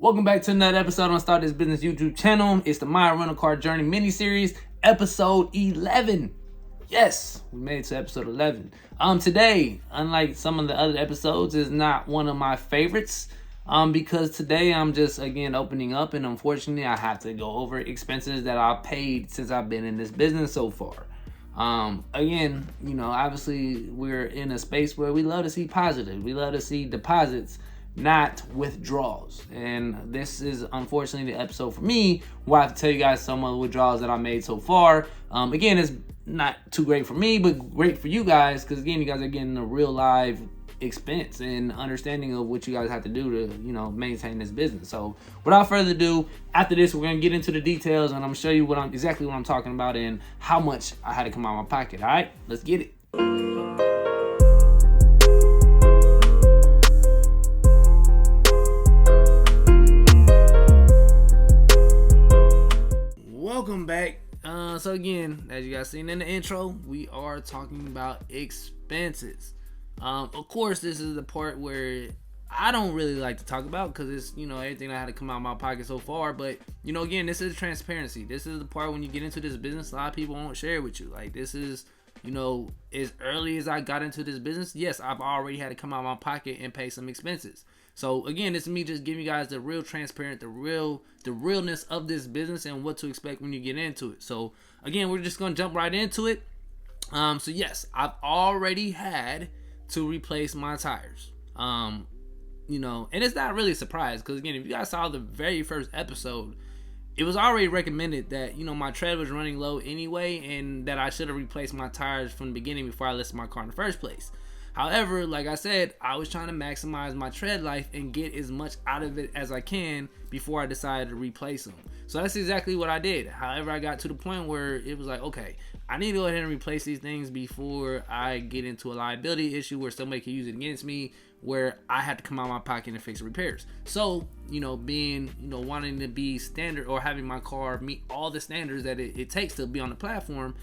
Welcome back to another episode on Start This Business YouTube channel. It's the My Rental Car Journey mini-series, episode 11. Yes, we made it to episode 11. Today, unlike some of the other episodes, is not one of my favorites. Because today I'm just again opening up, and unfortunately I have to go over expenses that I've paid since I've been in this business so far. Again, obviously we're in a space where we love to see positive. We love to see deposits, not withdrawals. And this is unfortunately the episode for me where I have to tell you guys some of the withdrawals that I made so far. Again, it's not too great for me, but great for you guys, because again, you guys are getting a real live expense and understanding of what you guys have to do to maintain this business. So without further ado, after this we're gonna get into the details, and I'm gonna show you exactly what I'm talking about and how much I had to come out of my pocket. All right, let's get it. Welcome back. So again, as you guys seen in the intro, we are talking about expenses. Of course, this is the part where I don't really like to talk about, because it's everything that had to come out of my pocket so far. But again, this is transparency. This is the part when you get into this business, a lot of people won't share it with you. Like, this is as early as I got into this business, yes, I've already had to come out of my pocket and pay some expenses. So again, this is me just giving you guys the real transparent, the realness of this business and what to expect when you get into it. So again, we're just gonna jump right into it. So yes, I've already had to replace my tires. And it's not really a surprise, because again, if you guys saw the very first episode, it was already recommended that my tread was running low anyway, and that I should have replaced my tires from the beginning before I listed my car in the first place. However, like I said, I was trying to maximize my tread life and get as much out of it as I can before I decided to replace them. So that's exactly what I did. However, I got to the point where it was like, okay, I need to go ahead and replace these things before I get into a liability issue where somebody can use it against me, where I had to come out of my pocket and fix the repairs. So, being, wanting to be standard, or having my car meet all the standards that it takes to be on the platform,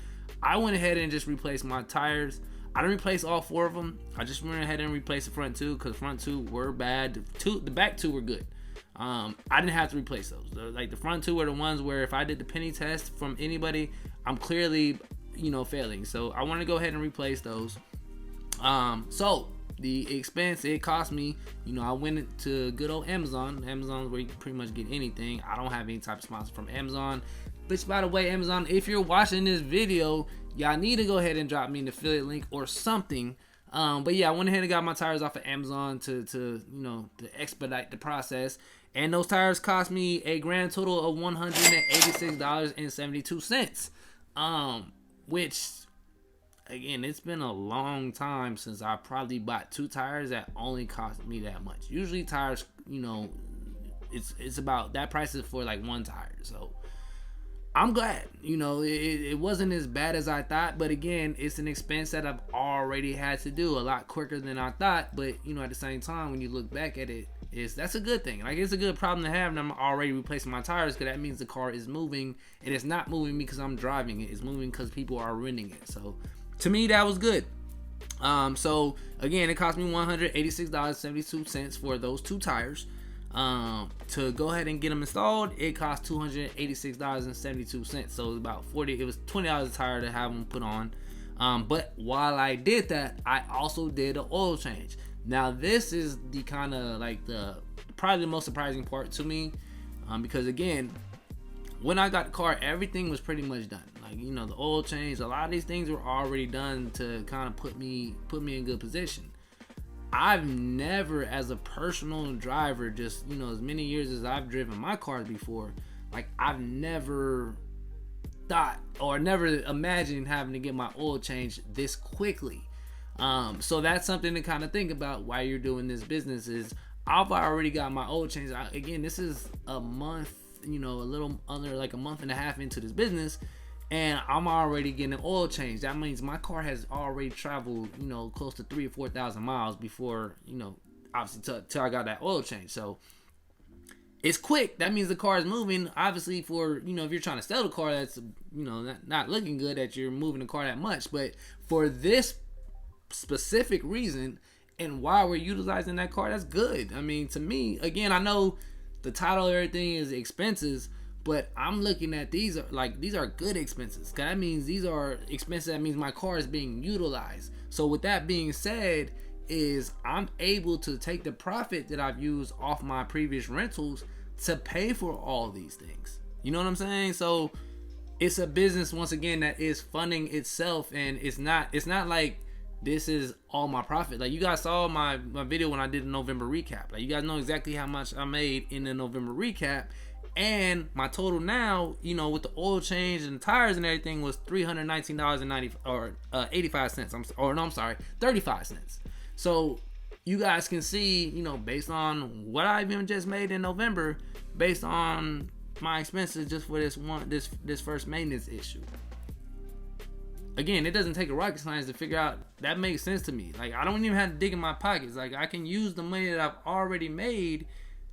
I went ahead and just replaced my tires. I didn't replace all 4 of them. I just went ahead and replaced the front 2, because the front 2 were bad. The back 2 were good. I didn't have to replace those. The front 2 were the ones where if I did the penny test from anybody, I'm clearly, failing. So I want to go ahead and replace those. So the expense, it cost me, I went to good old Amazon. Amazon's where you can pretty much get anything. I don't have any type of sponsor from Amazon. Which, by the way, Amazon, if you're watching this video, y'all need to go ahead and drop me an affiliate link or something. But yeah, I went ahead and got my tires off of Amazon to expedite the process. And those tires cost me a grand total of $186.72. Which, again, it's been a long time since I probably bought 2 tires that only cost me that much. Usually tires, it's about that price is for like 1 tire. So I'm glad, it wasn't as bad as I thought, but again, it's an expense that I've already had to do a lot quicker than I thought. But at the same time, when you look back at it, that's a good thing. Like, it's a good problem to have, and I'm already replacing my tires, because that means the car is moving, and it's not moving because I'm driving it. It's moving because people are renting it. So to me, that was good. So again, it cost me $186.72 for those 2 tires. To go ahead and get them installed, it cost $286.72. So it was $20 a tire to have them put on. But while I did that, I also did an oil change. Now, this is the kind of like probably the most surprising part to me, because again, when I got the car, everything was pretty much done. Like, the oil change, a lot of these things were already done to kind of put me in good position. I've never, as a personal driver, just as many years as I've driven my cars before, like, I've never thought or never imagined having to get my oil changed this quickly. So that's something to kind of think about while you're doing this business. Is I've already got my oil change. Again, this is a month, a little under like a month and a half into this business, and I'm already getting an oil change. That means my car has already traveled, close to 3,000 or 4,000 miles before, obviously till I got that oil change. So it's quick. That means the car is moving. Obviously, for if you're trying to sell the car, that's not looking good that you're moving the car that much. But for this specific reason and why we're utilizing that car, that's good. I mean, to me, again, I know the title of everything is expenses, but I'm looking at these are good expenses. Cause that means these are expenses. That means my car is being utilized. So with that being said, is I'm able to take the profit that I've used off my previous rentals to pay for all these things. You know what I'm saying? So it's a business, once again, that is funding itself, and it's not like this is all my profit. Like, you guys saw my video when I did a November recap. Like, you guys know exactly how much I made in the November recap, and my total now, you know, with the oil change and the tires and everything, was $319.85 35 cents. So you guys can see, you know, based on what I even just made in November, based on my expenses just for this first maintenance issue. Again, it doesn't take a rocket science to figure out. That makes sense to me. Like, I don't even have to dig in my pockets. Like, I can use the money that I've already made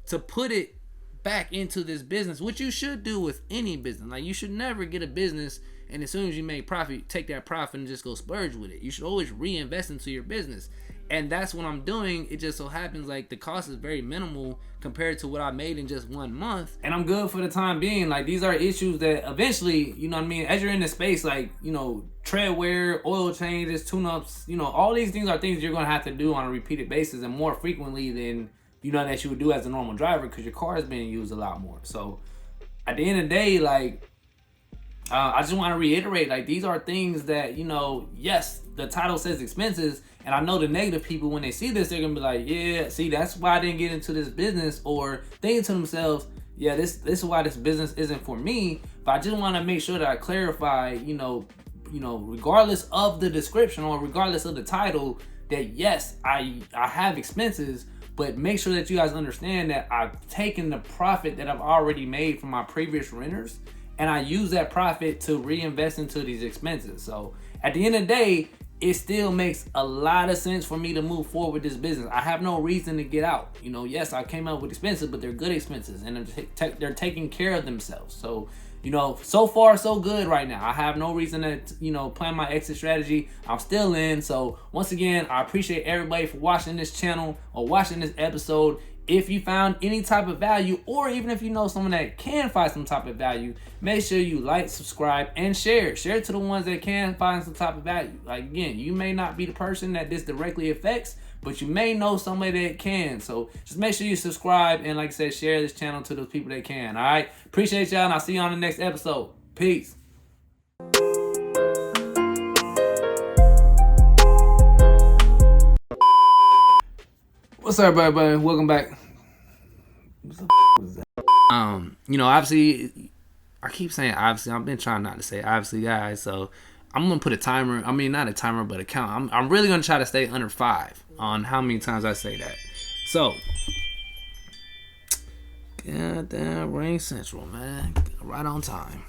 to put it back into this business, which you should do with any business. Like, you should never get a business and as soon as you make profit, take that profit and just go splurge with it. You should always reinvest into your business. And that's what I'm doing. It just so happens like the cost is very minimal compared to what I made in just 1 month. And I'm good for the time being. Like, these are issues that eventually, you know what I mean, as you're in the space, like, you know, tread wear, oil changes, tune-ups, you know, all these things are things you're going to have to do on a repeated basis and more frequently than, you know, that you would do as a normal driver, because your car is being used a lot more. So at the end of the day, like, I just want to reiterate, like, these are things that, you know, yes, the title says expenses, and I know the negative people, when they see this, they're going to be like, yeah, see, that's why I didn't get into this business, or thinking to themselves, yeah, this is why this business isn't for me. But I just want to make sure that I clarify, you know, regardless of the description or regardless of the title, that yes, I have expenses, but make sure that you guys understand that I've taken the profit that I've already made from my previous renters, and I use that profit to reinvest into these expenses. So at the end of the day, it still makes a lot of sense for me to move forward with this business. I have no reason to get out. You know, yes, I came up with expenses, but they're good expenses, and they're taking care of themselves. So, you know, so far so good right now. I have no reason to, you know, plan my exit strategy. I'm still in. So once again, I appreciate everybody for watching this channel or watching this episode. If you found any type of value, or even if you know someone that can find some type of value, make sure you like, subscribe, and share. Share it to the ones that can find some type of value. Like, again, you may not be the person that this directly affects, but you may know somebody that can. So just make sure you subscribe, and like I said, share this channel to those people that can. All right? Appreciate y'all, and I'll see you on the next episode. Peace. What's up, everybody? Welcome back. What the was that? You know, obviously, I keep saying obviously. I've been trying not to say obviously, guys. So I'm gonna put a timer. I mean, not a timer, but a count. I'm really gonna try to stay under 5 on how many times I say that. So, goddamn, Rain Central, man, right on time.